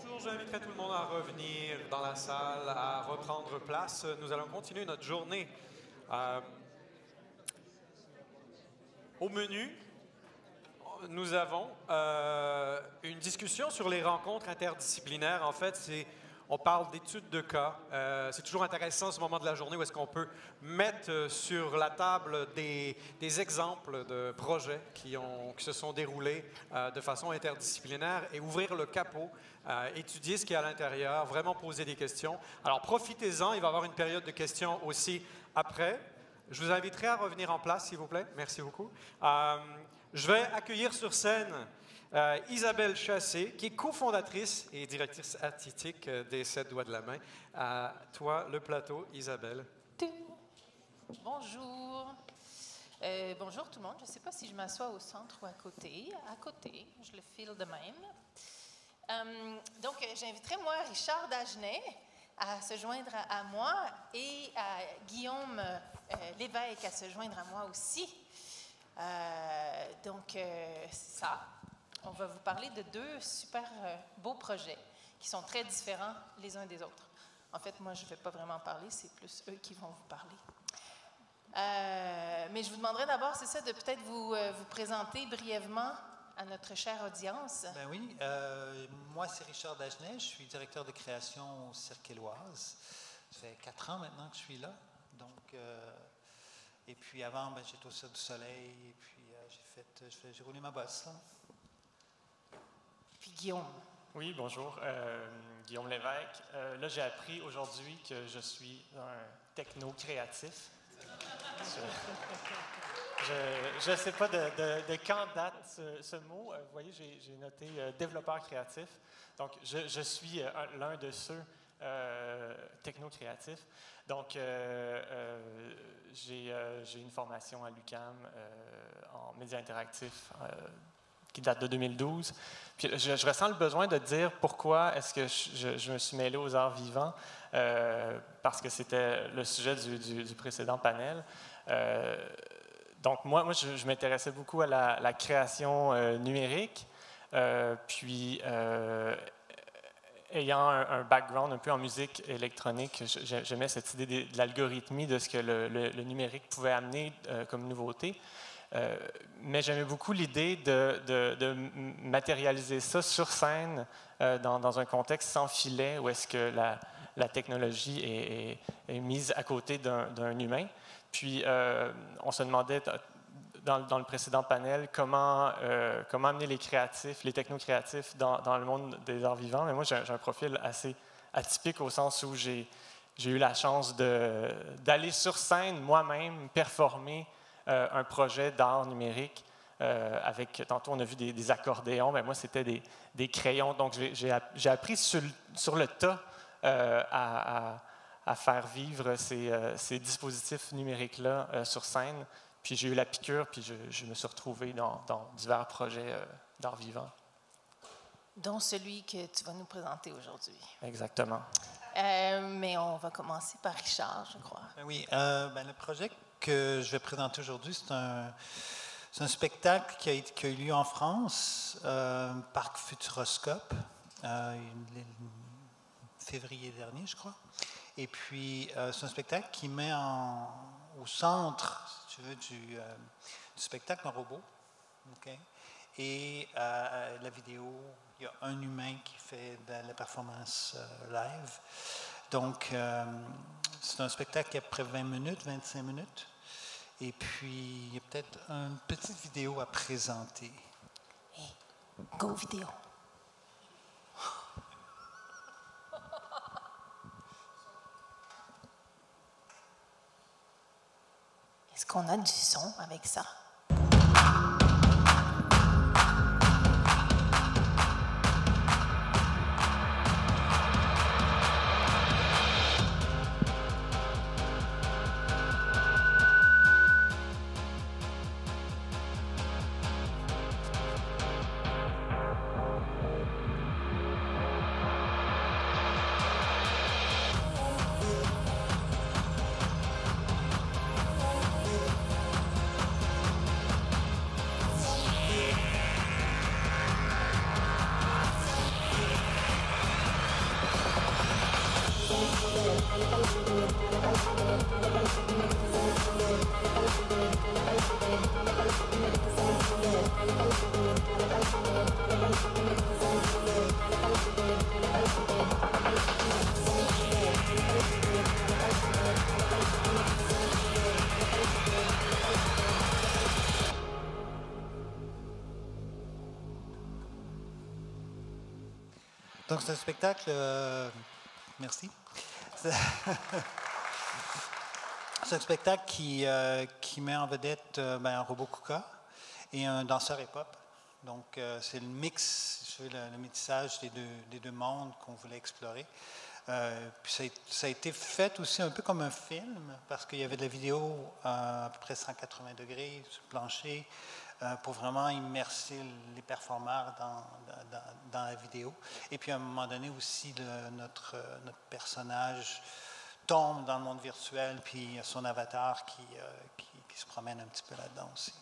Bonjour, j'inviterai tout le monde à revenir dans la salle, à reprendre place. Nous allons continuer notre journée. Au menu, nous avons une discussion sur les rencontres interdisciplinaires. En fait, on parle d'études de cas. C'est toujours intéressant ce moment de la journée où est-ce qu'on peut mettre sur la table des exemples de projets qui se sont déroulés de façon interdisciplinaire et ouvrir le capot, étudier ce qu'il y a à l'intérieur, vraiment poser des questions. Alors, profitez-en. Il va y avoir une période de questions aussi après. Je vous inviterai à revenir en place, s'il vous plaît. Merci beaucoup. Je vais accueillir sur scène Isabelle Chassé, qui est cofondatrice et directrice artistique des 7 doigts de la main. À toi, le plateau, Isabelle. Bonjour. Bonjour tout le monde. Je ne sais pas si je m'assois au centre ou à côté. À côté, je le file de même. Donc, j'inviterai moi Richard Dagenet à se joindre à moi et à Guillaume Lévesque à se joindre à moi aussi. C'est ça. On va vous parler de 2 super beaux projets qui sont très différents les uns des autres. En fait, moi, je ne vais pas vraiment parler, c'est plus eux qui vont vous parler. Mais je vous demanderai d'abord, c'est ça, de peut-être vous présenter brièvement à notre chère audience. Ben oui, moi, c'est Richard Dagenet, je suis directeur de création au Cirque Éloise. Ça fait 4 ans maintenant que je suis là. Donc, et puis avant, j'étais au Cirque du Soleil, et puis j'ai roulé ma bosse. Là. Puis Guillaume. Oui, bonjour. Guillaume Lévesque. Là, j'ai appris aujourd'hui que je suis un techno-créatif. Je ne sais pas de quand date ce mot. Vous voyez, j'ai noté développeur créatif. Donc, je suis l'un de ceux techno-créatifs. Donc, j'ai une formation à l'UQAM en médias interactifs qui date de 2012. Puis je ressens le besoin de dire pourquoi est-ce que je me suis mêlé aux arts vivants, parce que c'était le sujet du précédent panel. Donc, moi je m'intéressais beaucoup à la création numérique, puis ayant un background un peu en musique électronique, j'aimais cette idée de l'algorithmie, de ce que le numérique pouvait amener comme nouveauté. Mais j'aimais beaucoup l'idée de matérialiser ça sur scène dans un contexte sans filet, où est-ce que la technologie est mise à côté d'un humain. Puis, on se demandait, dans le précédent panel, comment amener les créatifs, les techno-créatifs dans le monde des arts vivants. Mais moi, j'ai un profil assez atypique au sens où j'ai eu la chance d'aller sur scène moi-même, performer un projet d'art numérique avec, tantôt on a vu des accordéons, mais moi c'était des crayons. Donc j'ai appris sur le tas à faire vivre ces dispositifs numériques-là sur scène. Puis j'ai eu la piqûre, puis je me suis retrouvé dans divers projets d'art vivant. Dont celui que tu vas nous présenter aujourd'hui. Exactement. Mais on va commencer par Richard, je crois. Oui, le projet que je vais présenter aujourd'hui, c'est un spectacle qui a eu lieu en France, Parc Futuroscope, février dernier, je crois. Et puis, c'est un spectacle qui met au centre, si tu veux, du spectacle un robot. Okay? Et la vidéo, il y a un humain qui fait de la performance live. Donc, c'est un spectacle qui a à peu près 20 minutes, 25 minutes. Et puis, il y a peut-être une petite vidéo à présenter. Hey, go vidéo! Est-ce qu'on a du son avec ça? Donc, c'est un spectacle... merci. C'est un spectacle qui met en vedette un robot Kuka et un danseur hip-hop. Donc, c'est le mix, le métissage des deux mondes qu'on voulait explorer. Puis ça a été fait aussi un peu comme un film, parce qu'il y avait de la vidéo à peu près 180 degrés sur le plancher, pour vraiment immerser les performeurs dans la vidéo. Et puis, à un moment donné aussi, notre personnage tombe dans le monde virtuel, puis il y a son avatar qui se promène un petit peu là-dedans aussi.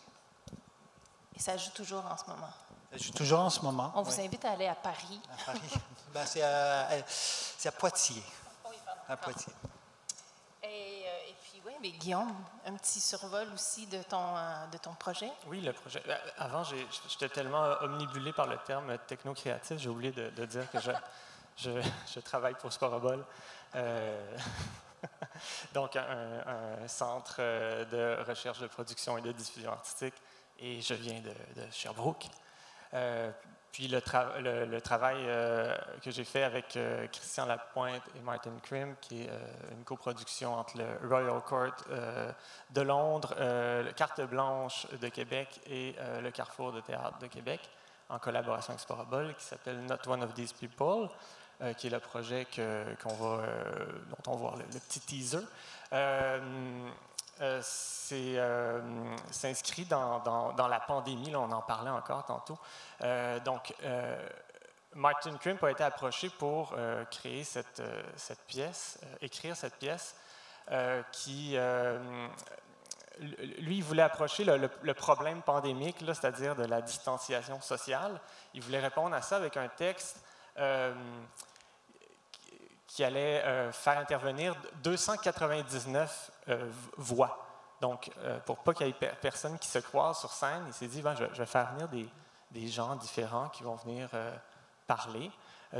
Et ça joue toujours en ce moment? Ça joue toujours en ce moment. On vous invite à aller à Paris. À Paris. C'est à Poitiers. Oui, pardon. À Poitiers. Et puis, oui, mais Guillaume, un petit survol aussi de ton projet? Oui, le projet. Avant, j'étais tellement omnibulé par le terme techno-créatif, j'ai oublié de dire que je travaille pour Sporobol. Donc, un centre de recherche, de production et de diffusion artistique. Et je viens de Sherbrooke. Puis le travail que j'ai fait avec Christian Lapointe et Martin Krim, qui est une coproduction entre le Royal Court de Londres, le Carte Blanche de Québec et le Carrefour de théâtre de Québec, en collaboration avec Sporobol, qui s'appelle Not One of These People, qui est le projet dont on va voir le petit teaser. S'inscrit dans la pandémie, là, on en parlait encore tantôt. Donc, Martin Krimp a été approché pour créer cette pièce, écrire cette pièce, qui, lui, il voulait approcher le problème pandémique, c'est-à-dire de la distanciation sociale. Il voulait répondre à ça avec un texte qui allait faire intervenir 299 voix. Donc, pour pas qu'il y ait personne qui se croise sur scène, il s'est dit, je vais faire venir des gens différents qui vont venir parler.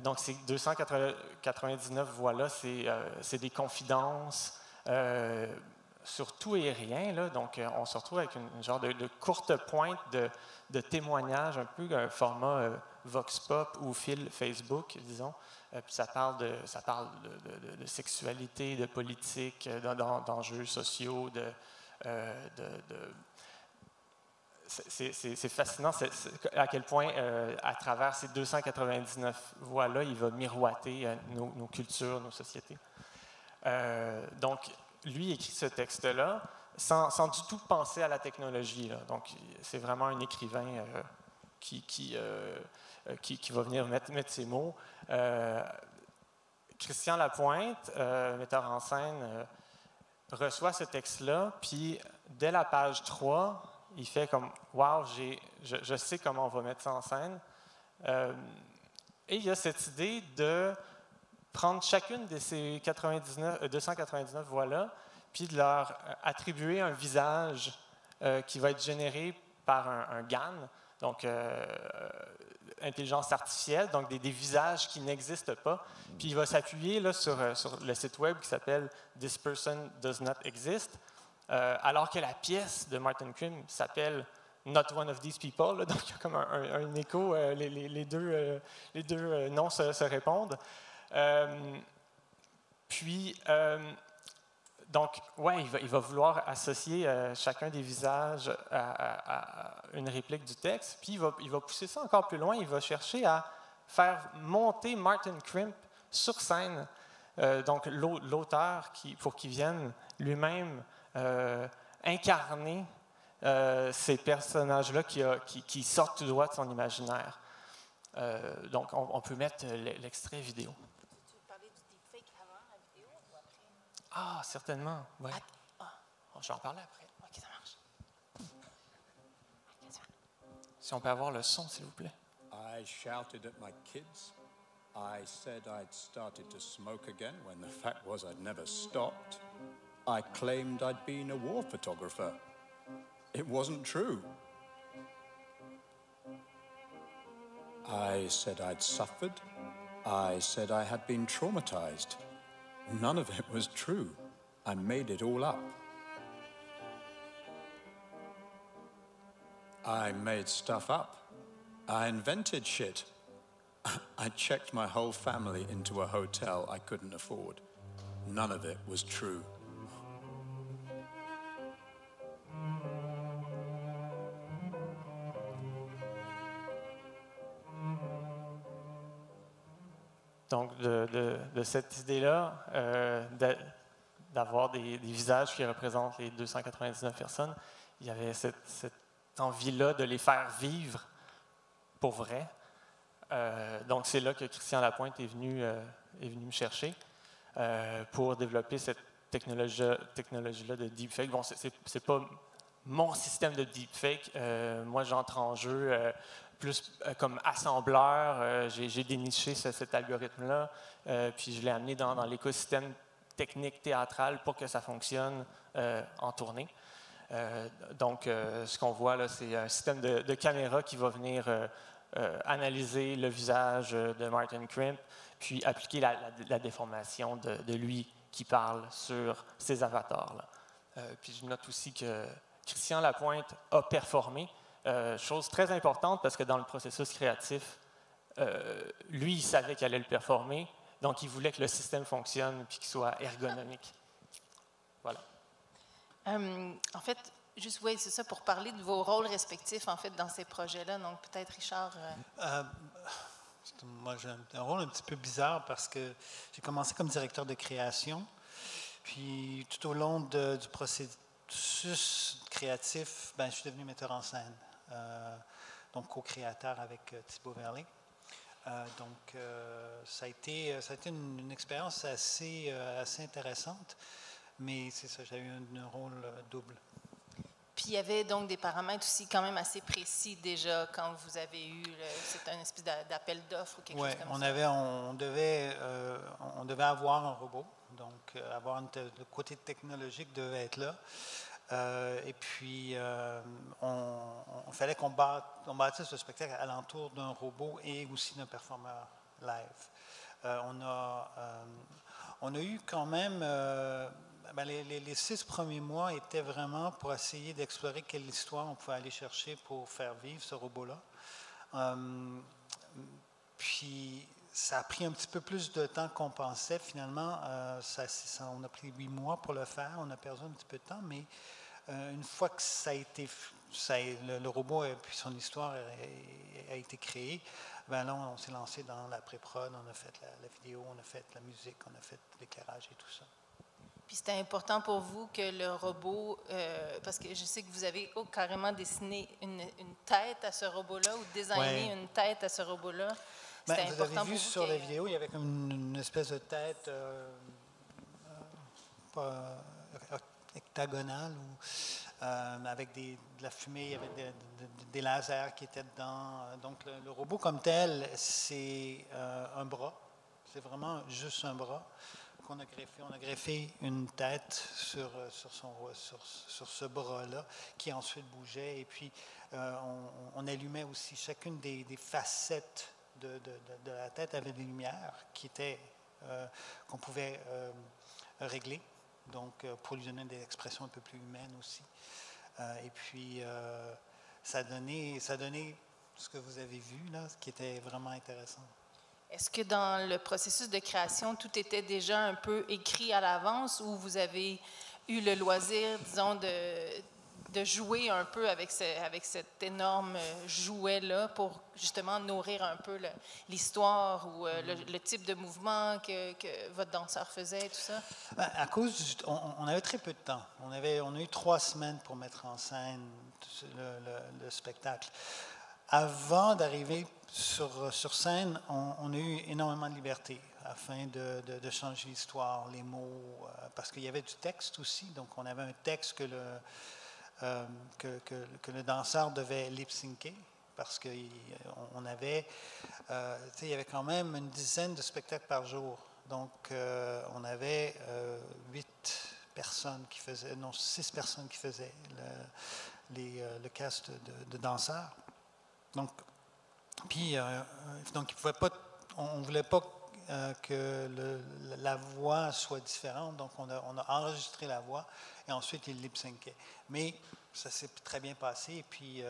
Donc, ces 299 voix-là, c'est des confidences sur tout et rien. Là. Donc, on se retrouve avec une genre de courte pointe de témoignages, un peu un format Vox Pop ou fil Facebook, disons. Puis ça parle de sexualité, de politique, d'enjeux sociaux, c'est fascinant à quel point, à travers ces 299 voix-là, il va miroiter nos cultures, nos sociétés. Donc, lui écrit ce texte-là sans du tout penser à la technologie. Là. Donc, c'est vraiment un écrivain qui va venir mettre ses mots. Christian Lapointe, metteur en scène, reçoit ce texte-là, puis dès la page 3, il fait comme « Wow, je sais comment on va mettre ça en scène. » Et il y a cette idée de prendre chacune de ces 299 voix-là, puis de leur attribuer un visage qui va être généré par un GAN, donc intelligence artificielle, donc des visages qui n'existent pas. Puis il va s'appuyer là, sur le site web qui s'appelle « This person does not exist », alors que la pièce de Martin Krim s'appelle « Not one of these people ». Là, donc il y a comme un écho, les deux noms se répondent. Donc, ouais, il va vouloir associer chacun des visages à une réplique du texte, puis il va pousser ça encore plus loin. Il va chercher à faire monter Martin Krimp sur scène, donc l'auteur, pour qu'il vienne lui-même incarner ces personnages-là qui sortent tout droit de son imaginaire. Donc, on peut mettre l'extrait vidéo. Ah, certainement, oui. Je vais en parler après. OK, ça marche. Si on peut avoir le son, s'il vous plaît. I shouted at my kids. I said I'd started to smoke again when the fact was I'd never stopped. I claimed I'd been a war photographer. It wasn't true. I said I'd suffered. I said I had been traumatized. None of it was true. I made it all up. I made stuff up. I invented shit. I checked my whole family into a hotel I couldn't afford. None of it was true. Donc, de cette idée-là, d'avoir des visages qui représentent les 299 personnes, il y avait cette envie-là de les faire vivre pour vrai. Donc, c'est là que Christian Lapointe est venu me chercher pour développer cette technologie-là de deepfake. Bon, c'est pas mon système de deepfake. Moi, j'entre en jeu plus comme assembleur. J'ai déniché cet algorithme-là, puis je l'ai amené dans l'écosystème technique théâtral pour que ça fonctionne en tournée. Donc, ce qu'on voit là, c'est un système de caméra qui va venir analyser le visage de Martin Crimp, puis appliquer la déformation de lui qui parle sur ces avatars-là. Puis je note aussi que Christian Lapointe a performé, chose très importante parce que dans le processus créatif, lui, il savait qu'il allait le performer, donc il voulait que le système fonctionne puis qu'il soit ergonomique. Voilà. En fait, juste, oui, c'est ça, pour parler de vos rôles respectifs, en fait, dans ces projets-là. Donc, peut-être, Richard... Moi, j'ai un rôle un petit peu bizarre parce que j'ai commencé comme directeur de création. Puis, tout au long du processus créatif, je suis devenu metteur en scène. Donc, co-créateur avec Thibaut Verlet. Donc, ça a été une expérience assez intéressante. Mais c'est ça, j'ai eu un rôle double. Puis il y avait donc des paramètres aussi quand même assez précis déjà quand vous avez eu, c'est un espèce d'appel d'offres ou quelque chose comme ça. On devait avoir un robot, donc le côté technologique devait être là. Et puis, il fallait qu'on bâtisse le spectacle alentour d'un robot et aussi d'un performeur live. On a eu quand même... les 6 premiers mois étaient vraiment pour essayer d'explorer quelle histoire on pouvait aller chercher pour faire vivre ce robot-là. Puis, ça a pris un petit peu plus de temps qu'on pensait. Finalement, on a pris 8 mois pour le faire. On a perdu un petit peu de temps, mais une fois que ça a été... le robot et puis son histoire a été créé, là, on s'est lancé dans la pré-prod, on a fait la vidéo, on a fait la musique, on a fait l'éclairage et tout ça. Puis c'était important pour vous que le robot, parce que je sais que vous avez carrément dessiné une tête à ce robot-là ou designé une tête à ce robot-là. C'était important vous avez vu sur la vidéo, il y avait comme une espèce de tête octagonale avec de la fumée, il y avait des lasers qui étaient dedans. Donc le robot comme tel, c'est un bras. C'est vraiment juste un bras. On a greffé une tête sur ce bras-là qui ensuite bougeait et puis on allumait aussi chacune des facettes de la tête avait des lumières qu'on pouvait régler, donc pour lui donner des expressions un peu plus humaines aussi. Et puis ça a donné ce que vous avez vu là, ce qui était vraiment intéressant. Est-ce que dans le processus de création, tout était déjà un peu écrit à l'avance ou vous avez eu le loisir, disons, de jouer un peu avec cet énorme jouet-là pour justement nourrir un peu l'histoire ou le type de mouvement que votre danseur faisait, tout ça? À cause on avait très peu de temps. On a eu 3 semaines pour mettre en scène le spectacle. Avant d'arriver sur scène, on a eu énormément de liberté afin de changer l'histoire, les mots, parce qu'il y avait du texte aussi. Donc, on avait un texte que le danseur devait lip-syncer parce qu'on avait, il y avait quand même une dizaine de spectacles par jour. Donc, on avait 6 personnes qui faisaient le cast de danseurs. Donc, puis, donc on ne voulait pas que la voix soit différente. Donc, on a enregistré la voix et ensuite, il lip-syncait. Mais ça s'est très bien passé. Et puis,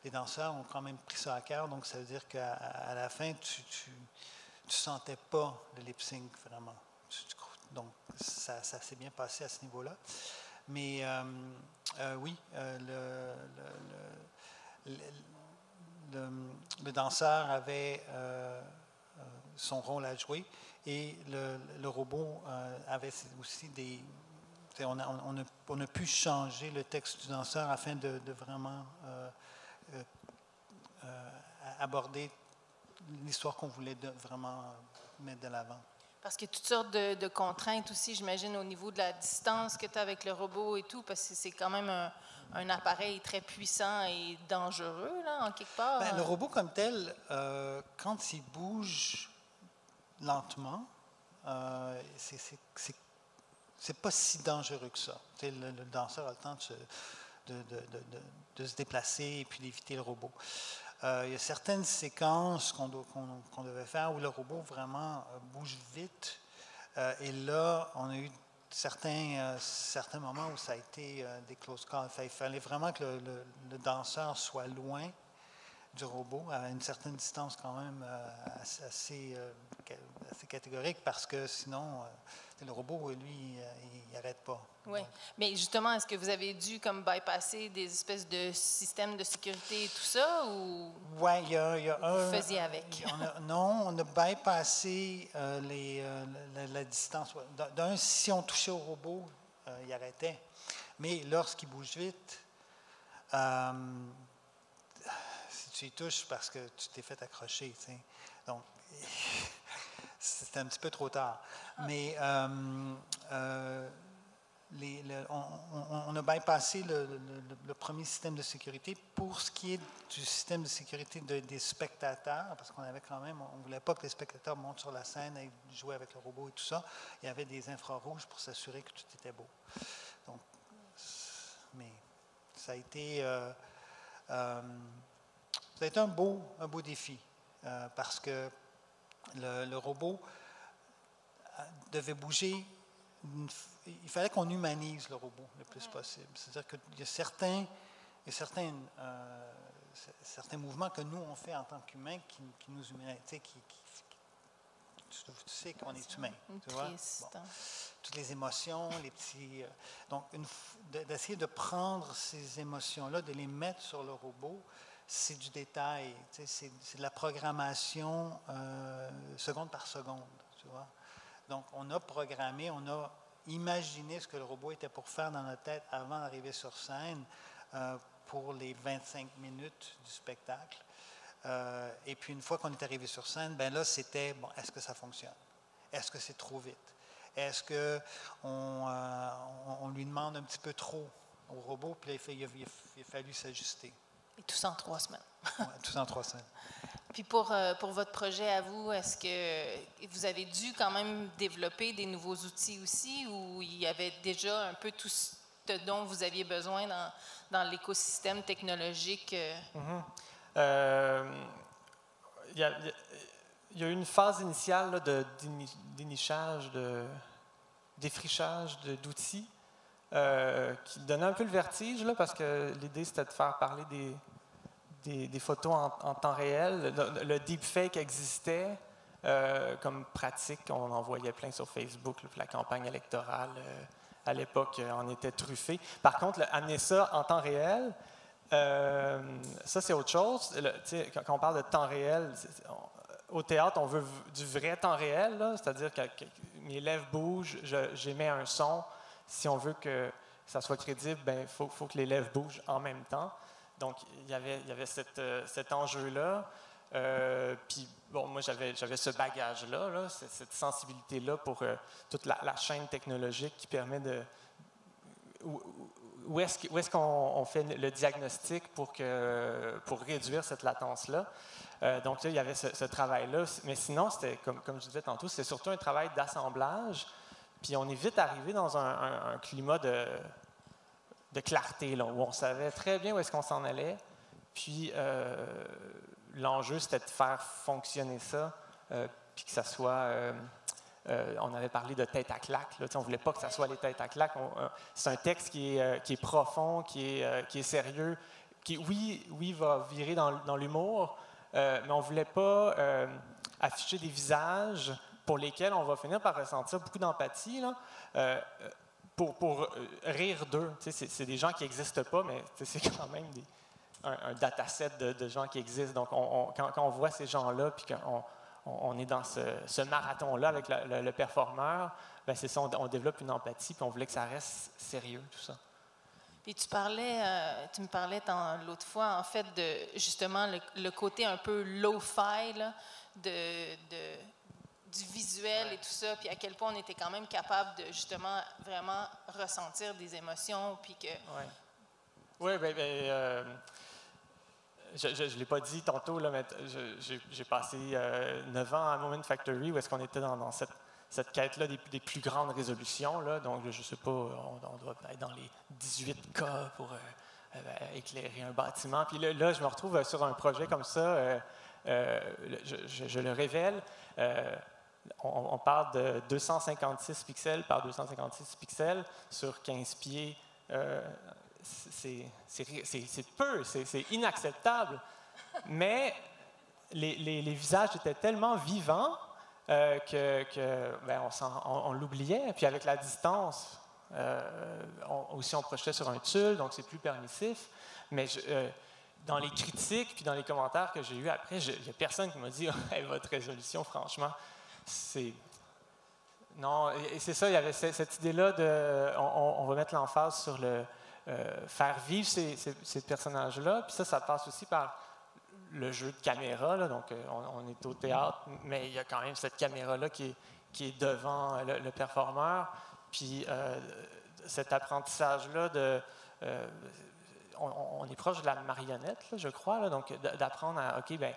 les danseurs ont quand même pris ça à cœur. Donc, ça veut dire qu'à la fin, tu sentais pas le lip-sync vraiment. Donc, ça s'est bien passé à ce niveau-là. Mais oui, le danseur avait son rôle à jouer et le robot avait aussi des... On a pu changer le texte du danseur afin de vraiment aborder l'histoire qu'on voulait vraiment mettre de l'avant. Parce qu'il y a toutes sortes de contraintes aussi, j'imagine, au niveau de la distance que tu as avec le robot et tout, parce que c'est quand même un appareil très puissant et dangereux, là, en quelque part. Le robot comme tel, quand il bouge lentement, c'est pas si dangereux que ça. Le danseur a le temps de se déplacer et puis d'éviter le robot. Il y a certaines séquences qu'on devait faire où le robot vraiment bouge vite. Et là, on a eu certains moments où ça a été des close calls. Il fallait vraiment que le danseur soit loin du robot, à une certaine distance quand même assez catégorique, parce que sinon, le robot, lui, il n'arrête pas. Oui, mais justement, est-ce que vous avez dû comme bypasser des espèces de systèmes de sécurité et tout ça, ou oui, il y a vous faisiez avec? On a bypassé la distance. D'un, si on touchait au robot, il arrêtait. Mais lorsqu'il bouge vite, si tu y touches parce que tu t'es fait accrocher, tu sais. Donc, c'était un petit peu trop tard. Mais on a bypassé le premier système de sécurité. Pour ce qui est du système de sécurité des spectateurs, parce qu'on avait quand même, on ne voulait pas que les spectateurs montent sur la scène et jouent avec le robot et tout ça. Il y avait des infrarouges pour s'assurer que tout était beau. Donc, mais ça a été un beau défi parce que le robot devait bouger. Il fallait qu'on humanise le robot le plus possible. C'est-à-dire qu'il y a certains mouvements que nous, on fait en tant qu'humains qui nous humanisent. Tu sais qu'on est humain. Tu vois? Bon. Toutes les émotions, les petits... donc, d'essayer de prendre ces émotions-là, de les mettre sur le robot, c'est du détail. C'est de la programmation seconde par seconde. Tu vois? Donc, on a programmé, on a imaginé ce que le robot était pour faire dans notre tête avant d'arriver sur scène pour les 25 minutes du spectacle. Et puis, une fois qu'on est arrivé sur scène, ben là, c'était, bon, est-ce que ça fonctionne? Est-ce que c'est trop vite? Est-ce qu'on lui demande un petit peu trop au robot? Puis là, il a fallu s'ajuster. Et tout ça en 3 semaines. Oui, tout ça en 3 semaines. Puis pour votre projet à vous, est-ce que vous avez dû quand même développer des nouveaux outils aussi, ou il y avait déjà un peu tout ce dont vous aviez besoin dans l'écosystème technologique? Il y a eu une phase initiale là, de dénichage, de défrichage d'outils qui donnait un peu le vertige, là, parce que l'idée, c'était de faire parler des photos en temps réel. Le deepfake existait comme pratique. On en voyait plein sur Facebook. Là, la campagne électorale, à l'époque, en était truffée. Par contre, amener ça en temps réel, ça, c'est autre chose. Quand on parle de temps réel, au théâtre, on veut du vrai temps réel, c'est-à-dire que mes lèvres bougent, j'émets un son. Si on veut que ça soit crédible, il faut que les lèvres bougent en même temps. Donc, il y avait cet enjeu-là. Puis, bon, moi, j'avais ce bagage-là, cette sensibilité-là pour toute la chaîne technologique qui permet de... Où est-ce qu'on fait le diagnostic pour réduire cette latence-là? Donc, là, il y avait ce travail-là. Mais sinon, c'était, comme je disais tantôt, c'était surtout un travail d'assemblage. Puis, on est vite arrivé dans un climat de clarté, là, où on savait très bien où est-ce qu'on s'en allait. Puis, l'enjeu, c'était de faire fonctionner ça puis que ça soit... on avait parlé de tête à claque. Là, on ne voulait pas que ça soit les têtes à claque. C'est un texte qui est profond, qui est sérieux, qui, oui, va virer dans l'humour, mais on ne voulait pas afficher des visages pour lesquels on va finir par ressentir beaucoup d'empathie, là, pour rire d'eux. C'est des gens qui n'existent pas, mais c'est quand même un dataset de gens qui existent. Donc, quand on voit ces gens-là, puis qu'on est dans ce marathon-là avec le performeur, ben c'est ça, on développe une empathie, puis on voulait que ça reste sérieux, tout ça. Puis tu me parlais l'autre fois, en fait, de justement le côté un peu low-fi là, du visuel et tout ça, puis à quel point on était quand même capable de justement vraiment ressentir des émotions, puis que... Oui, je ne l'ai pas dit tantôt, là, mais j'ai passé 9 ans à Moment Factory, où est-ce qu'on était dans cette quête-là des plus grandes résolutions. Là. Donc, je ne sais pas, on doit être dans les 18K pour éclairer un bâtiment. Puis là, je me retrouve sur un projet comme ça, je le révèle. On parle de 256 pixels par 256 pixels sur 15 pieds. C'est peu, c'est inacceptable. Mais les visages étaient tellement vivants on l'oubliait. Puis avec la distance, on projetait sur un tulle, donc c'est plus permissif. Mais dans les critiques puis dans les commentaires que j'ai eus après, il n'y a personne qui m'a dit hey, « Votre résolution, franchement, c'est... » Non, et c'est ça, il y avait cette idée-là de... On va mettre l'emphase sur le... faire vivre ces personnages-là. Puis ça passe aussi par le jeu de caméra. Là, donc, on est au théâtre, mais il y a quand même cette caméra-là qui est devant le performeur. Puis cet apprentissage-là on est proche de la marionnette, là, je crois. Là, donc, d'apprendre à, OK, bien,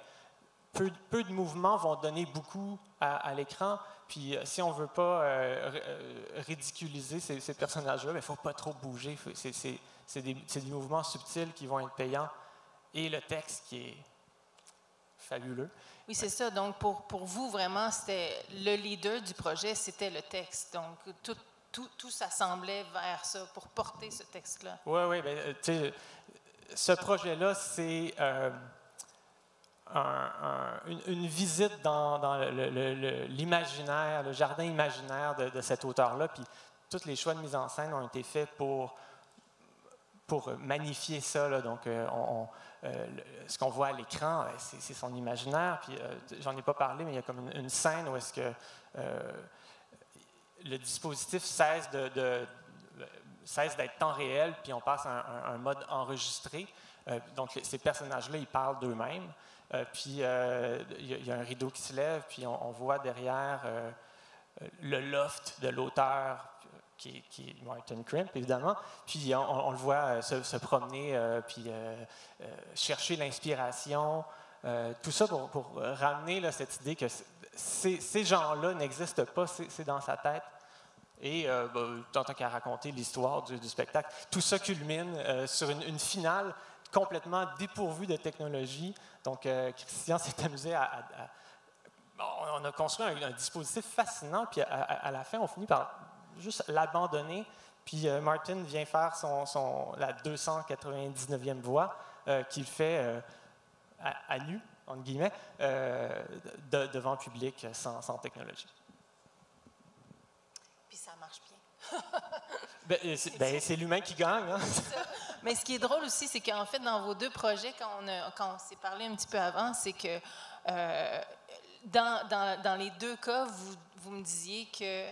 peu de mouvements vont donner beaucoup à l'écran. Puis si on ne veut pas ridiculiser ces personnages-là, il ne faut pas trop bouger. C'est des mouvements subtils qui vont être payants. Et le texte qui est fabuleux. Oui, c'est ça. Donc, pour vous, vraiment, c'était le leader du projet, c'était le texte. Donc, tout s'assemblait vers ça pour porter ce texte-là. Oui, bien, tu sais, ce projet-là, c'est... une visite dans l'imaginaire, le jardin imaginaire de cet auteur-là. Puis tous les choix de mise en scène ont été faits pour magnifier ça. Là. Donc, ce qu'on voit à l'écran, c'est son imaginaire. Puis j'en ai pas parlé, mais il y a comme une scène où est-ce que le dispositif cesse d'être temps réel, puis on passe à un mode enregistré. Donc, ces personnages-là, ils parlent d'eux-mêmes. Puis, il y a un rideau qui se lève, puis on voit derrière le loft de l'auteur, qui est Martin Krimp, évidemment. Puis, on le voit se promener, puis chercher l'inspiration. Tout ça pour ramener là, cette idée que ces gens-là n'existent pas, c'est dans sa tête. Et tant qu'à raconter l'histoire du spectacle, tout ça culmine sur une finale complètement dépourvu de technologie. Donc, Christian s'est amusé on a construit un dispositif fascinant, puis à la fin, on finit par juste l'abandonner, puis Martin vient faire la 299e voix qu'il fait à nu, entre guillemets, devant le public sans technologie. Puis ça marche bien. C'est l'humain qui gagne. Hein? Mais ce qui est drôle aussi, c'est qu'en fait, dans vos deux projets, quand on s'est parlé un petit peu avant, c'est que dans les deux cas, vous me disiez que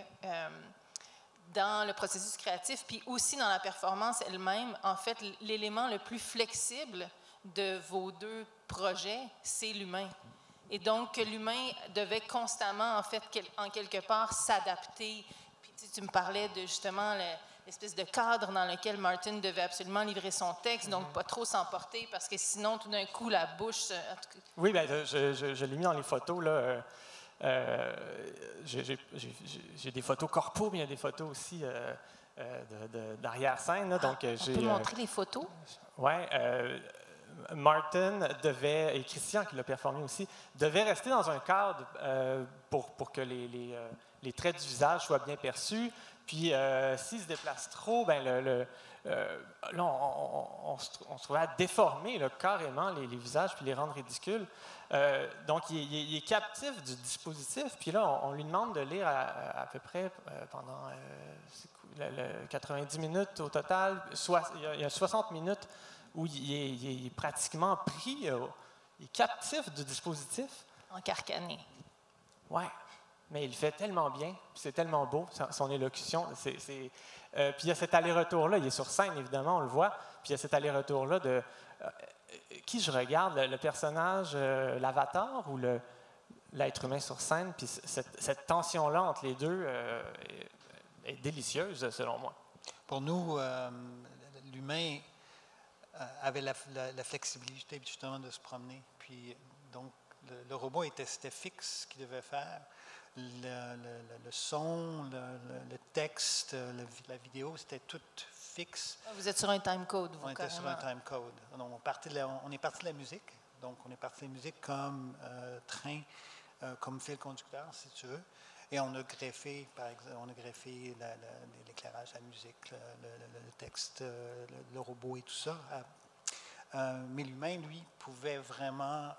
dans le processus créatif, puis aussi dans la performance elle-même, en fait, l'élément le plus flexible de vos deux projets, c'est l'humain. Et donc, l'humain devait constamment, en fait, en quelque part, s'adapter. Puis tu me parlais de justement l'espèce de cadre dans lequel Martin devait absolument livrer son texte, donc pas trop s'emporter, parce que sinon, tout d'un coup, la bouche... Oui, bien, je l'ai mis dans les photos, là. J'ai des photos corpo, mais il y a des photos aussi d'arrière-scène. Là, donc, on peut montrer les photos? Oui. Martin devait, et Christian qui l'a performé aussi, devait rester dans un cadre pour que les traits du visage soient bien perçus. Puis s'il se déplace trop, ben là, on se trouvait à déformer là, carrément les visages puis les rendre ridicules. Donc, il est captif du dispositif. Puis là, on lui demande de lire à peu près pendant 90 minutes au total. Il y a 60 minutes où il est pratiquement pris. Il est captif du dispositif. Encarcané. Ouais. Mais il le fait tellement bien, puis c'est tellement beau, son élocution. Puis il y a cet aller-retour-là, il est sur scène, évidemment, on le voit, puis il y a cet aller-retour-là de qui je regarde, le personnage, l'avatar ou l'être humain sur scène, puis cette tension-là entre les deux est délicieuse, selon moi. Pour nous, l'humain avait la flexibilité, justement, de se promener, puis donc le robot c'était fixe ce qu'il devait faire. Le son, le texte, la vidéo, c'était tout fixe. Vous êtes sur un timecode, vous, on était sur un timecode. On est parti de la musique. Donc, on est parti de la musique comme train, comme fil conducteur, si tu veux. Et on a greffé, par exemple, l'éclairage, la musique, le texte, le robot et tout ça. Mais l'humain, lui, pouvait vraiment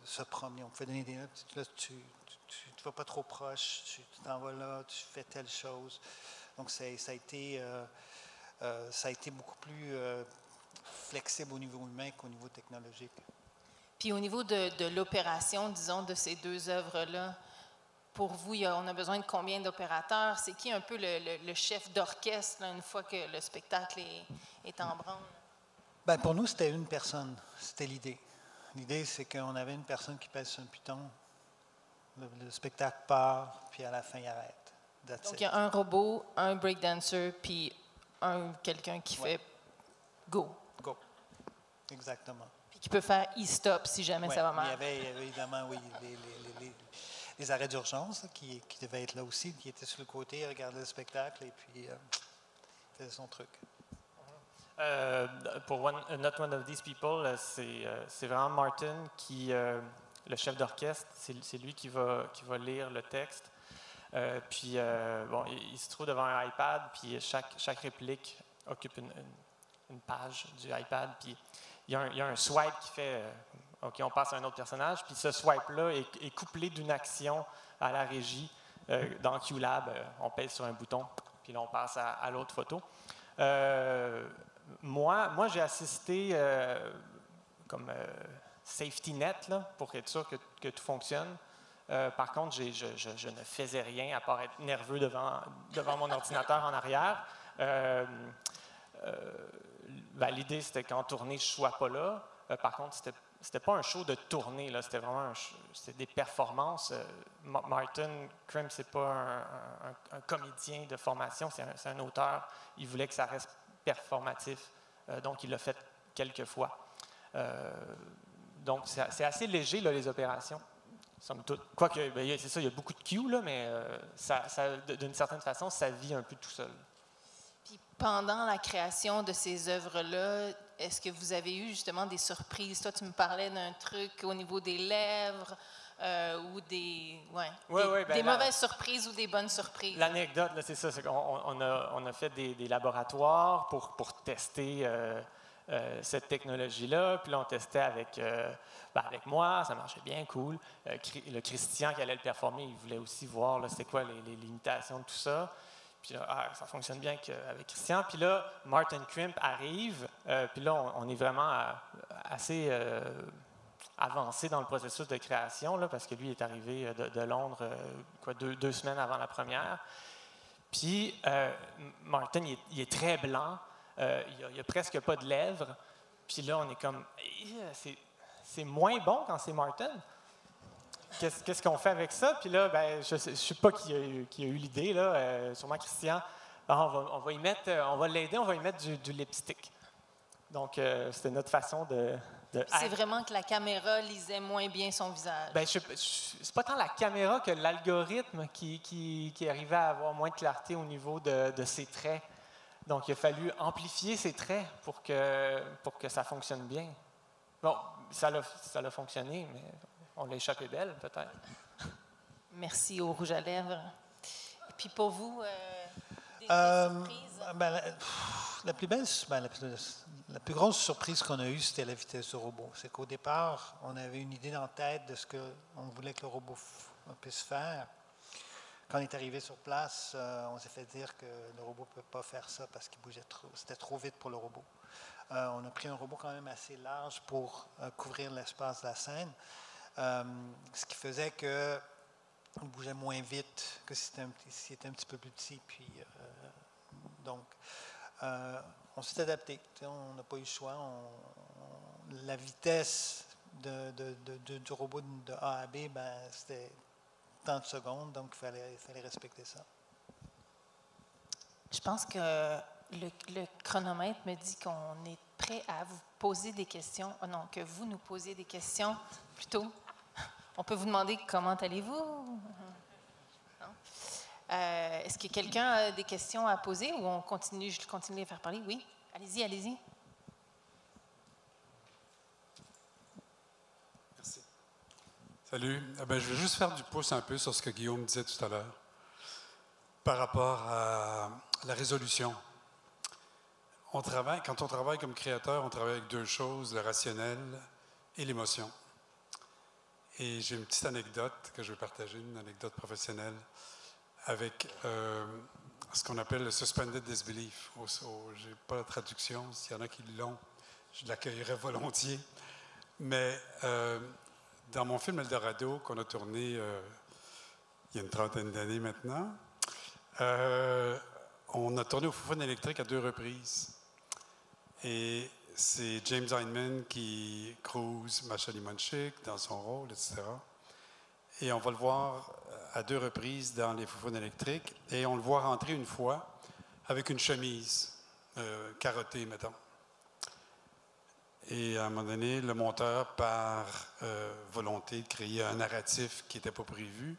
se promener. On pouvait donner des notes. Là, tu ne vas pas trop proche, tu t'en vas là, tu fais telle chose. Donc, ça a été beaucoup plus flexible au niveau humain qu'au niveau technologique. Puis au niveau de l'opération, disons, de ces deux œuvres-là, pour vous, on a besoin de combien d'opérateurs? C'est qui un peu le chef d'orchestre là, une fois que le spectacle est en branle? Bien, pour nous, c'était une personne. C'était l'idée. L'idée, c'est qu'on avait une personne qui pèse sur un piton. Le spectacle part, puis à la fin, il arrête. Donc, il y a un robot, un breakdancer, puis quelqu'un qui fait go. Go. Exactement. Puis qui peut faire e-stop si jamais ça va mal. Il y avait évidemment, oui, les arrêts d'urgence qui devaient être là aussi, qui étaient sur le côté, regardaient le spectacle et puis faisait son truc. Pour Not One of These People, c'est vraiment Martin qui, le chef d'orchestre, c'est lui qui va lire le texte. Puis, il se trouve devant un iPad, puis chaque réplique occupe une page du iPad, puis il y a un swipe qui fait OK, on passe à un autre personnage, puis ce swipe-là est couplé d'une action à la régie. Dans QLab, on pèse sur un bouton, puis là, on passe à l'autre photo. Moi, j'ai assisté comme safety net là, pour être sûr que tout fonctionne. Par contre, je ne faisais rien à part être nerveux devant mon ordinateur en arrière. L'idée, c'était qu'en tournée, je ne sois pas là. Par contre, c'était pas un show de tournée, là, c'était vraiment c'était des performances. Martin Crimp, c'est pas un comédien de formation, c'est un auteur. Il voulait que ça reste performatif, donc il l'a fait quelques fois. Donc, c'est assez léger, là, les opérations. Somme toute. Quoique, c'est ça, il y a beaucoup de cues, là, mais d'une certaine façon, ça vit un peu tout seul. Puis pendant la création de ces œuvres-là, est-ce que vous avez eu justement des surprises? Toi, tu me parlais d'un truc au niveau des lèvres ou des mauvaises surprises ou des bonnes surprises. L'anecdote, là, c'est ça, c'est qu'on a fait des laboratoires pour tester cette technologie-là. Puis là, on testait avec moi, ça marchait bien, cool. Le Christian qui allait le performer, il voulait aussi voir c'était quoi les limitations de tout ça. Puis là, ça fonctionne bien avec Christian. Puis là, Martin Crimp arrive. Puis là, on est vraiment assez avancé dans le processus de création, là, parce que lui est arrivé de Londres deux semaines avant la première. Puis Martin, il est très blanc. Il n'y a presque pas de lèvres. Puis là, on est comme... C'est moins bon quand c'est Martin. Qu'est-ce qu'on fait avec ça? Puis là, je ne sais pas qui a eu l'idée, là, sûrement Christian. On va l'aider, on va y mettre du lipstick. Donc, c'était notre façon de c'est vraiment que la caméra lisait moins bien son visage. C'est pas tant la caméra que l'algorithme qui arrivait à avoir moins de clarté au niveau de ses traits. Donc, il a fallu amplifier ses traits pour que ça fonctionne bien. Bon, ça a fonctionné, mais on l'a échappé belle, peut-être. Merci au rouge à lèvres. Et puis pour vous, des surprises? La plus belle, la plus grosse surprise qu'on a eue, c'était la vitesse du robot. C'est qu'au départ, on avait une idée en tête de ce qu'on voulait que le robot puisse faire. Quand on est arrivé sur place, on s'est fait dire que le robot ne peut pas faire ça parce qu'il bougeait trop. C'était trop vite pour le robot. On a pris un robot quand même assez large pour couvrir l'espace de la scène, ce qui faisait que on bougeait moins vite que s'il était un petit peu plus petit. Puis, donc, on s'est adapté. On n'a pas eu le choix. La vitesse du robot de A à B, c'était tant de secondes, donc il fallait respecter ça. Je pense que le chronomètre me dit qu'on est prêt à vous poser des questions. Oh non, que vous nous posiez des questions plutôt. On peut vous demander comment allez-vous? Est-ce que quelqu'un a des questions à poser ou je continue à faire parler? Oui, allez-y, allez-y. Merci. Salut. Je vais juste faire du pouce un peu sur ce que Guillaume disait tout à l'heure par rapport à la résolution. Quand on travaille comme créateur, on travaille avec deux choses, le rationnel et l'émotion. Et j'ai une petite anecdote que je vais partager, une anecdote professionnelle, avec ce qu'on appelle le suspended disbelief. Je n'ai pas la traduction, s'il y en a qui l'ont, je l'accueillerais volontiers. Mais dans mon film Eldorado, qu'on a tourné il y a une trentaine d'années maintenant, on a tourné au Foufoune électrique à 2 reprises. Et c'est James Hyndman qui cruise Masha Limonchik dans son rôle, etc. Et on va le voir à 2 reprises dans les Foufounes électriques. Et on le voit rentrer une fois avec une chemise carottée, mettons. Et à un moment donné, le monteur, par volonté de créer un narratif qui n'était pas prévu,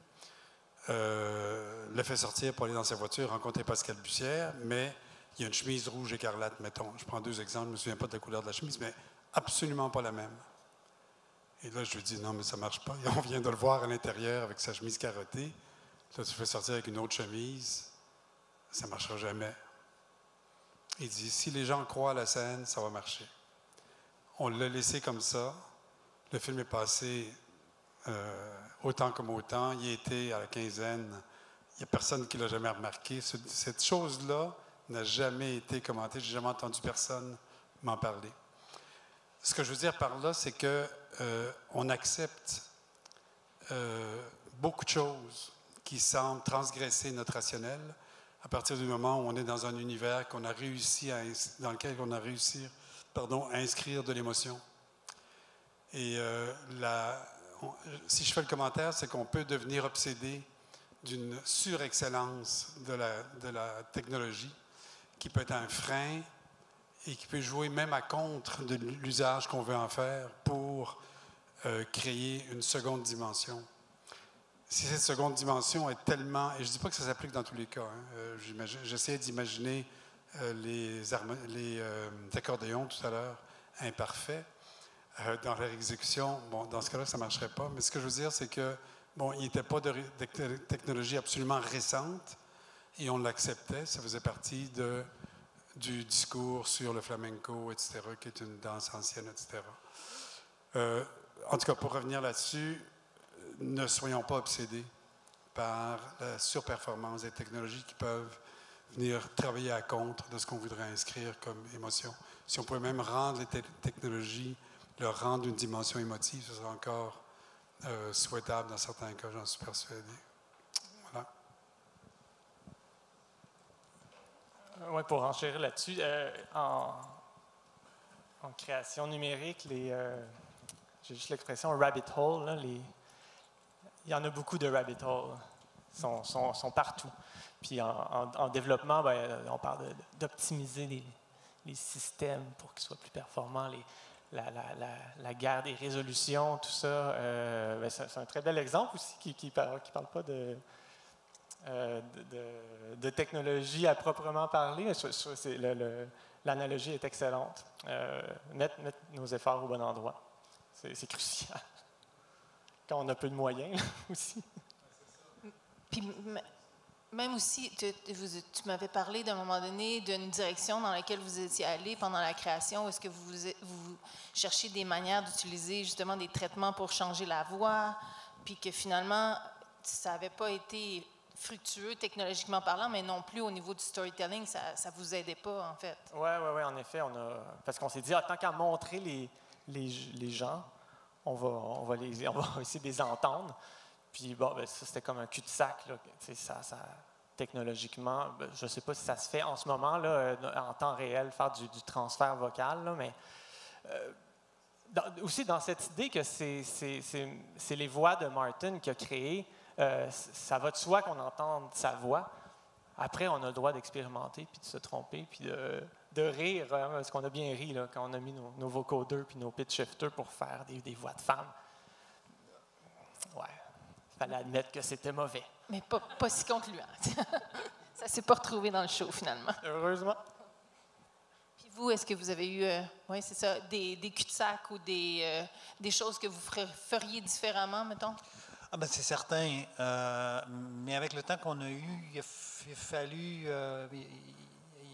le fait sortir pour aller dans sa voiture, rencontrer Pascal Bussière, mais il y a une chemise rouge écarlate, mettons. Je prends 2 exemples, je ne me souviens pas de la couleur de la chemise, mais absolument pas la même. Et là, je lui dis, non, mais ça ne marche pas. Et on vient de le voir à l'intérieur avec sa chemise carottée. Là, tu fais sortir avec une autre chemise, ça ne marchera jamais. Il dit, si les gens croient à la scène, ça va marcher. On l'a laissé comme ça. Le film est passé autant comme autant. Il était à la quinzaine. Il n'y a personne qui ne l'a jamais remarqué. Cette chose-là n'a jamais été commentée. Je n'ai jamais entendu personne m'en parler. Ce que je veux dire par là, c'est qu'on accepte beaucoup de choses qui semblent transgresser notre rationnel à partir du moment où on est dans un univers dans lequel on a réussi à inscrire de l'émotion. Et si je fais le commentaire, c'est qu'on peut devenir obsédé d'une surexcellence de la technologie qui peut être un frein et qui peut jouer même à contre de l'usage qu'on veut en faire pour créer une seconde dimension. Si cette seconde dimension est tellement... Et je ne dis pas que ça s'applique dans tous les cas. J'essayais d'imaginer les accordéons tout à l'heure imparfaits dans leur exécution. Bon, dans ce cas-là, ça ne marcherait pas. Mais ce que je veux dire, c'est que, bon, il n'était pas de technologie absolument récente et on l'acceptait. Ça faisait partie du discours sur le flamenco, etc., qui est une danse ancienne, etc. En tout cas, pour revenir là-dessus, ne soyons pas obsédés par la surperformance des technologies qui peuvent venir travailler à contre de ce qu'on voudrait inscrire comme émotion. Si on pouvait même rendre les technologies, leur rendre une dimension émotive, ce serait encore souhaitable dans certains cas, j'en suis persuadé. Voilà. Oui, pour enchérir là-dessus, en création numérique, j'ai juste l'expression rabbit hole, là, il y en a beaucoup de rabbit holes, sont partout. Puis en développement, on parle d'optimiser les systèmes pour qu'ils soient plus performants, la guerre des résolutions, tout ça. C'est un très bel exemple aussi qui parle pas de technologie à proprement parler. L'analogie est excellente. Mettre nos efforts au bon endroit. C'est crucial. Quand on a peu de moyens, là, aussi. Puis même aussi, tu m'avais parlé d'un moment donné d'une direction dans laquelle vous étiez allé pendant la création. Est-ce que vous cherchiez des manières d'utiliser justement des traitements pour changer la voix, puis que finalement, ça n'avait pas été fructueux technologiquement parlant, mais non plus au niveau du storytelling, ça ne vous aidait pas, en fait? Oui, en effet. Parce qu'on s'est dit, tant qu'à montrer les gens, on va essayer de les entendre. Puis bon, ça, c'était comme un cul-de-sac. Là. Technologiquement, je ne sais pas si ça se fait en ce moment, là, en temps réel, faire du transfert vocal, là, mais aussi dans cette idée que c'est les voix de Martin qui a créé, ça va de soi qu'on entende sa voix. Après, on a le droit d'expérimenter, puis de se tromper, puis de rire, parce qu'on a bien ri là, quand on a mis nos vocodeurs puis nos pitch shifters pour faire des voix de femmes. Ouais. Il fallait admettre que c'était mauvais. Mais pas si concluant. Ça ne s'est pas retrouvé dans le show, finalement. Heureusement. Puis vous, est-ce que vous avez eu c'est ça, des cul-de-sac ou des choses que vous feriez différemment, mettons? Ah ben c'est certain. Mais avec le temps qu'on a eu, il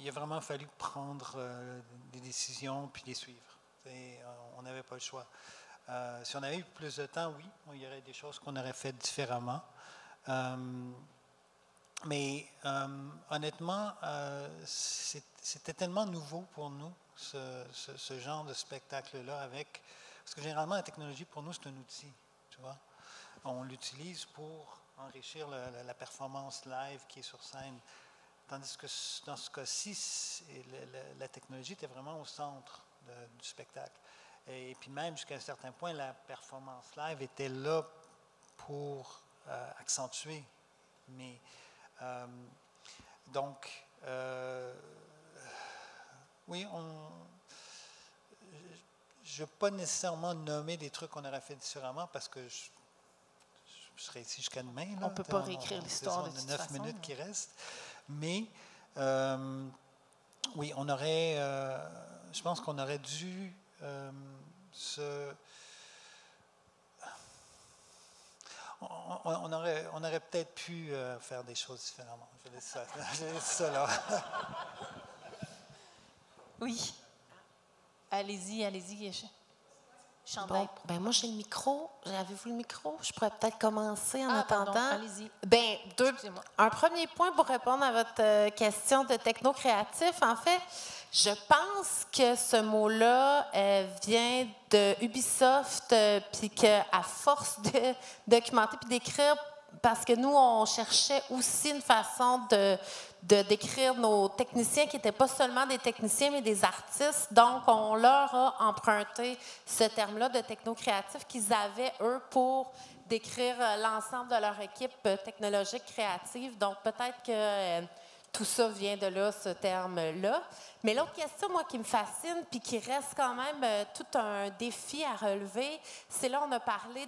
a vraiment fallu prendre des décisions puis les suivre. On n'avait pas le choix. Si on avait eu plus de temps, oui, il y aurait des choses qu'on aurait faites différemment. Mais honnêtement, c'était tellement nouveau pour nous, ce genre de spectacle-là, parce que généralement, la technologie, pour nous, c'est un outil, tu vois. On l'utilise pour enrichir la performance live qui est sur scène. Tandis que dans ce cas-ci, la technologie était vraiment au centre du spectacle. Et puis même, jusqu'à un certain point, la performance live était là pour accentuer. Mais, donc, oui, je ne veux pas nécessairement nommer des trucs qu'on aurait fait différemment parce que je serai ici jusqu'à demain. Là. On ne peut pas réécrire l'histoire de toute façon. 9 minutes qui restent. Mais, oui, je pense qu'on aurait dû on aurait peut-être pu faire des choses différemment. Je laisse ça là. Oui. Allez-y. Bon, moi, j'ai le micro. Avez-vous le micro? Je pourrais peut-être commencer en attendant. Pardon, allez-y. Un premier point pour répondre à votre question de techno-créatif. En fait, je pense que ce mot-là vient de Ubisoft, puis qu'à force de documenter puis d'écrire, parce que nous, on cherchait aussi une façon de décrire nos techniciens qui n'étaient pas seulement des techniciens, mais des artistes. Donc, on leur a emprunté ce terme-là de techno-créatif qu'ils avaient, eux, pour décrire l'ensemble de leur équipe technologique créative. Donc, peut-être que tout ça vient de là, ce terme-là. Mais l'autre question, moi, qui me fascine, puis qui reste quand même tout un défi à relever, c'est là, on a parlé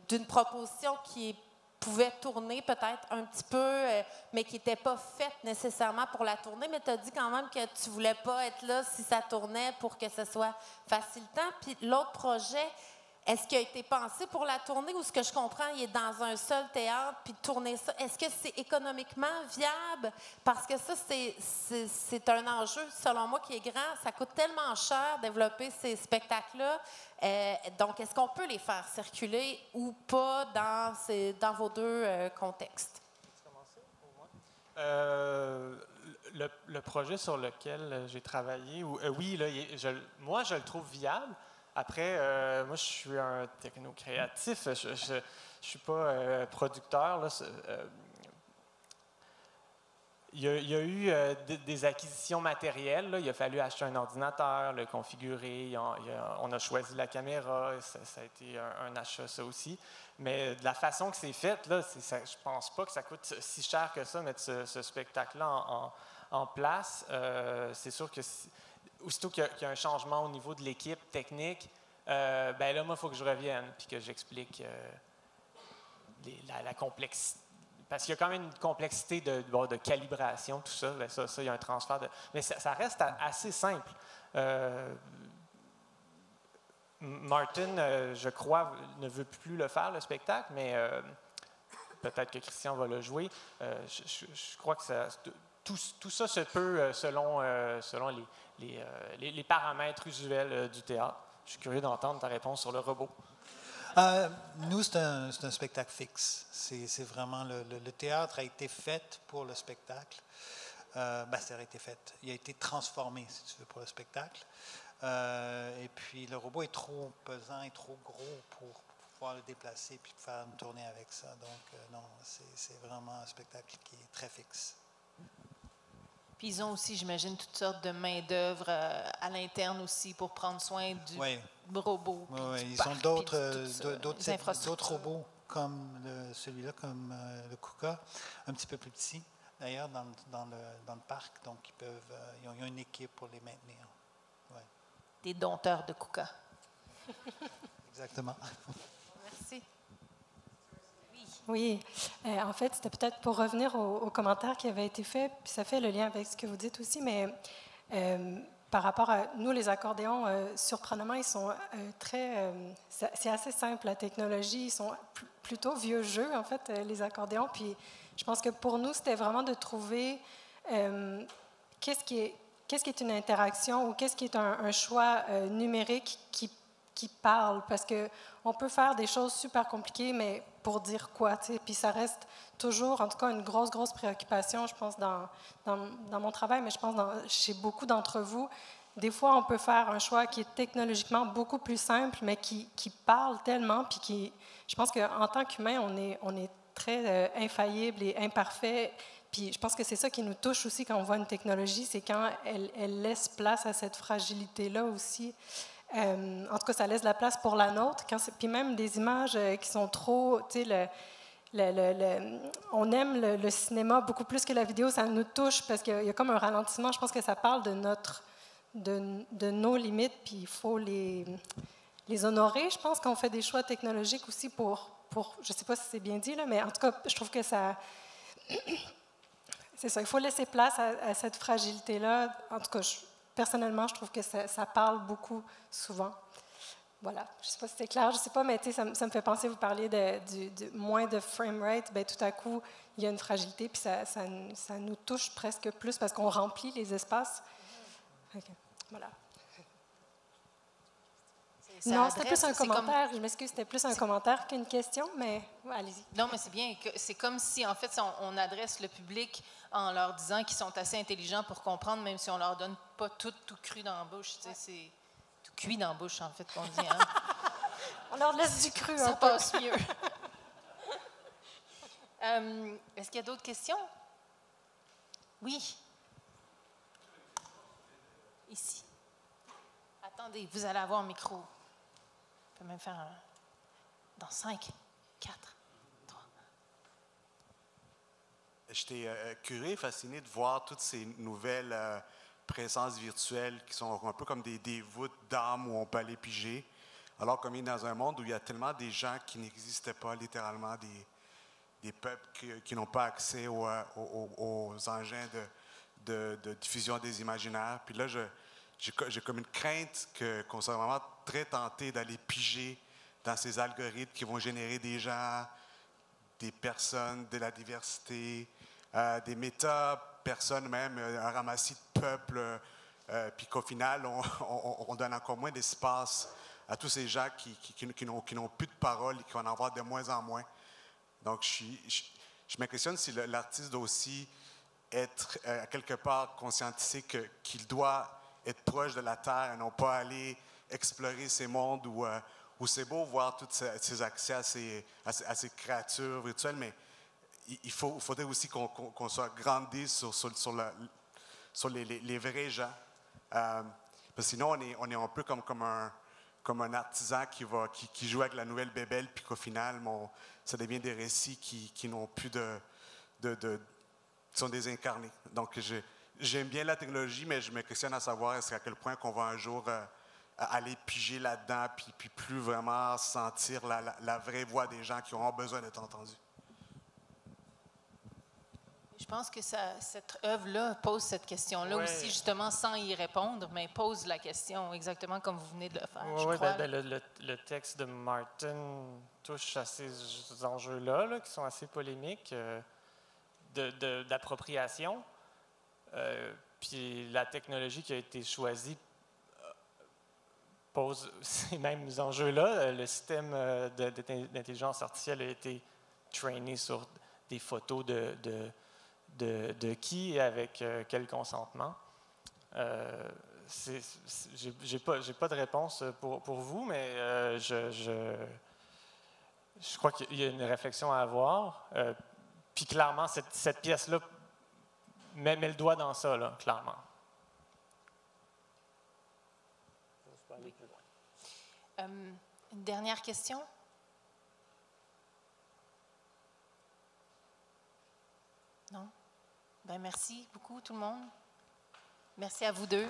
d'une proposition qui pouvait tourner peut-être un petit peu, mais qui n'était pas faite nécessairement pour la tournée. Mais tu as dit quand même que tu ne voulais pas être là si ça tournait pour que ce soit facilitant. Puis l'autre projet, est-ce qu'il a été pensé pour la tournée ou ce que je comprends, il est dans un seul théâtre, puis tourner ça, est-ce que c'est économiquement viable? Parce que ça, c'est un enjeu, selon moi, qui est grand. Ça coûte tellement cher développer ces spectacles-là. Donc, est-ce qu'on peut les faire circuler ou pas dans vos deux contextes? Le projet sur lequel j'ai travaillé, oui, là, moi, je le trouve viable. Après, moi, je suis un techno-créatif. Je ne suis pas producteur. Là. Il y a eu des acquisitions matérielles. Là. Il a fallu acheter un ordinateur, le configurer. On a choisi la caméra. Ça a été un achat, ça aussi. Mais de la façon que c'est fait, là, je ne pense pas que ça coûte si cher que ça, mettre ce spectacle-là en place. C'est sûr que aussitôt qu'il y a un changement au niveau de l'équipe technique, là, moi, il faut que je revienne puis que j'explique la complexité. Parce qu'il y a quand même une complexité de calibration, tout ça. Bien, ça, il y a un transfert de... Mais ça reste assez simple. Martin, je crois, ne veut plus le faire, le spectacle, mais peut-être que Christian va le jouer. Je crois que tout ça se peut selon les paramètres usuels du théâtre. Je suis curieux d'entendre ta réponse sur le robot. Nous, c'est un spectacle fixe. C'est vraiment le théâtre a été fait pour le spectacle. Ça a été fait. Il a été transformé, si tu veux, pour le spectacle. Et puis, le robot est trop pesant et trop gros pour pouvoir le déplacer puis faire une tournée avec ça. Donc, non, c'est vraiment un spectacle qui est très fixe. Puis ils ont aussi, j'imagine, toutes sortes de main-d'œuvre à l'interne aussi pour prendre soin du robot. Oui, ils ont d'autres robots comme celui-là, comme le KUKA, un petit peu plus petit, d'ailleurs, dans le parc. Donc, ils ont une équipe pour les maintenir. Ouais. Des dompteurs de KUKA. Exactement. Merci. Oui, en fait, c'était peut-être pour revenir aux commentaires qui avaient été faits, puis ça fait le lien avec ce que vous dites aussi, mais par rapport à nous, les accordéons, surprenamment, ils sont c'est assez simple, la technologie, ils sont plutôt vieux jeu, en fait, les accordéons, puis je pense que pour nous, c'était vraiment de trouver qu'est-ce qui est une interaction ou qu'est-ce qui est un choix numérique qui parle, parce qu'on peut faire des choses super compliquées, mais pour dire quoi, tu sais, puis ça reste toujours, en tout cas, une grosse préoccupation, je pense, dans mon travail, mais je pense chez beaucoup d'entre vous. Des fois, on peut faire un choix qui est technologiquement beaucoup plus simple, mais qui parle tellement, puis je pense qu'en tant qu'humain, on est très infaillible et imparfait, puis je pense que c'est ça qui nous touche aussi quand on voit une technologie, c'est quand elle laisse place à cette fragilité-là aussi. En tout cas, ça laisse de la place pour la nôtre. Puis même des images qui sont trop, tu sais, on aime le cinéma beaucoup plus que la vidéo, ça nous touche parce qu'il y a comme un ralentissement. Je pense que ça parle de nos limites, puis il faut les honorer. Je pense qu'on fait des choix technologiques aussi pour je ne sais pas si c'est bien dit, là, mais en tout cas, je trouve que ça... C'est ça, il faut laisser place à cette fragilité-là. En tout cas, personnellement, je trouve que ça parle beaucoup, souvent. Voilà. Je ne sais pas si c'est clair, je ne sais pas, mais ça me fait penser, vous parliez de moins de frame rate, bien, tout à coup, il y a une fragilité, puis ça nous touche presque plus parce qu'on remplit les espaces. Okay. Voilà. Non, c'était plus un commentaire. Je m'excuse, c'était plus un commentaire qu'une question, mais allez-y. Non, mais c'est bien. C'est comme si, en fait, on adresse le public en leur disant qu'ils sont assez intelligents pour comprendre, même si on leur donne pas tout cru dans la bouche. Tu sais, c'est tout cuit dans la bouche, en fait, qu'on dit. Hein? On leur laisse du cru. Ça passe mieux. Est-ce qu'il y a d'autres questions? Oui. Ici. Attendez, vous allez avoir un micro. On peut même faire dans 5, 4, 3. J'étais curieux et fasciné de voir toutes ces nouvelles présences virtuelles qui sont un peu comme des voûtes d'âme où on peut aller piger. Alors qu'on est dans un monde où il y a tellement des gens qui n'existaient pas, littéralement, des peuples qui n'ont pas accès aux engins de diffusion des imaginaires. Puis là, j'ai comme une crainte qu'on soit vraiment très tenté d'aller piger dans ces algorithmes qui vont générer des gens, des personnes, de la diversité, des méta-personnes même, un ramassis de peuples, puis qu'au final, on donne encore moins d'espace à tous ces gens qui n'ont plus de parole et qui vont en avoir de moins en moins. Donc, je me questionne si l'artiste doit aussi être, à quelque part, conscientisé qu'il doit être proche de la Terre et non pas aller explorer ces mondes où c'est beau voir tous ces accès à ces créatures virtuelles, mais il faudrait aussi qu'on soit grandi sur les vrais gens. Parce que sinon, on est un peu comme un artisan qui joue avec la nouvelle bébelle, puis qu'au final, ça devient des récits qui n'ont plus qui sont désincarnés. Donc, j'aime bien la technologie, mais je me questionne à savoir à quel point qu'on va un jour aller piger là-dedans, puis plus vraiment sentir la vraie voix des gens qui auront besoin d'être entendus. Je pense que cette œuvre-là pose cette question-là Ouais. aussi, justement, sans y répondre, mais pose la question exactement comme vous venez de le faire, je Oui, crois. le texte de Martin touche à ces enjeux-là, là, qui sont assez polémiques, d'appropriation. Puis la technologie qui a été choisie pose ces mêmes enjeux-là. Le système d'intelligence artificielle a été trainé sur des photos de qui et avec quel consentement. J'ai pas de réponse pour vous, mais je crois qu'il y a une réflexion à avoir. Puis clairement, cette pièce-là met le doigt dans ça, là, clairement. Oui. Une dernière question? Non? Ben, merci beaucoup, tout le monde. Merci à vous deux.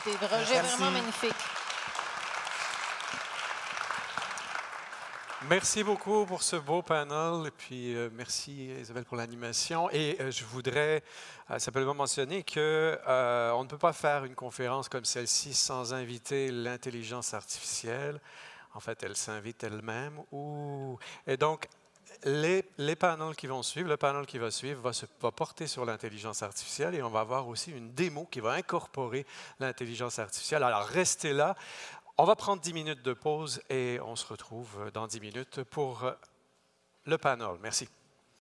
Des projets vraiment magnifiques. Merci beaucoup pour ce beau panel. Et puis, merci Isabelle pour l'animation. Et je voudrais simplement mentionner qu'on ne peut pas faire une conférence comme celle-ci sans inviter l'intelligence artificielle. En fait, elle s'invite elle-même. Et donc, les panels qui vont suivre, le panel qui va suivre va porter sur l'intelligence artificielle et on va avoir aussi une démo qui va incorporer l'intelligence artificielle. Alors, restez là. On va prendre 10 minutes de pause et on se retrouve dans 10 minutes pour le panel. Merci.